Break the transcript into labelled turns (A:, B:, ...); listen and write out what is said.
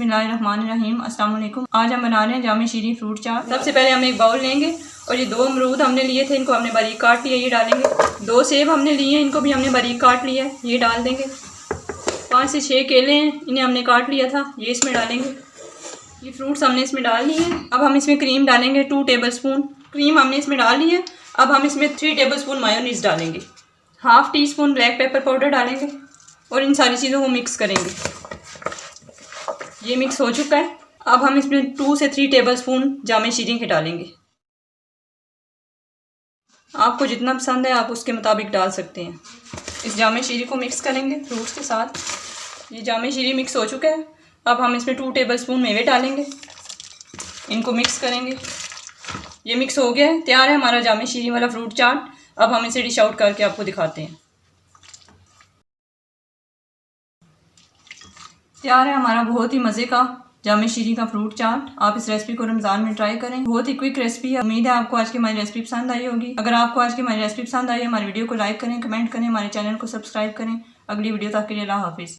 A: बिस्मिल्लाहिर्रहमानिर्रहीम। अस्सलाम वालेकुम। आज हम बना रहे हैं जामे शीरी फ्रूट चाट। सबसे पहले हम एक बाउल लेंगे और ये 2 अमरूद हमने लिए थे, इनको हमने बारीक काट लिया, ये डालेंगे। 2 सेब हमने लिए हैं, इनको भी हमने बारीक काट लिया है, ये डाल देंगे। 5 से 6 केले हैं, इन्हें हमने काट लिया था, ये इसमें डालेंगे। ये फ्रूट्स हमने इसमें डाल लिए हैं। अब हम इसमें क्रीम डालेंगे, 2 टेबलस्पून क्रीम हमने इसमें डाल ली है। अब हम इसमें 3 टेबलस्पून मायोनीज़ डालेंगे, ½ टीस्पून ब्लैक पेपर पाउडर डालेंगे और इन सारी चीज़ों को मिक्स करेंगे। ये मिक्स हो चुका है। अब हम इसमें 2 से 3 टेबलस्पून जामे शीरी के डालेंगे। आपको जितना पसंद है आप उसके मुताबिक डाल सकते हैं। इस जामे शीरी को मिक्स करेंगे फ्रूट्स के साथ। ये जामे शीरी मिक्स हो चुका है। अब हम इसमें 2 टेबलस्पून मेवे डालेंगे, इनको मिक्स करेंगे। ये मिक्स हो गया है, तैयार है हमारा जामे शीरी वाला फ्रूट चाट। अब हम इसे डिश आउट करके आपको दिखाते हैं। तैयार है हमारा बहुत ही मज़े का जामे शीरी का फ्रूट चाट। आप इस रेसिपी को रमज़ान में ट्राई करें, बहुत ही क्विक रेसिपी है। उम्मीद है आपको आज की हमारी रेसिपी पसंद आई होगी। अगर आपको आज की हमारी रेसिपी पसंद आई है, हमारी वीडियो को लाइक करें, कमेंट करें, हमारे चैनल को सब्सक्राइब करें। अगली वीडियो तक के लिए अल्लाह हाफिज़।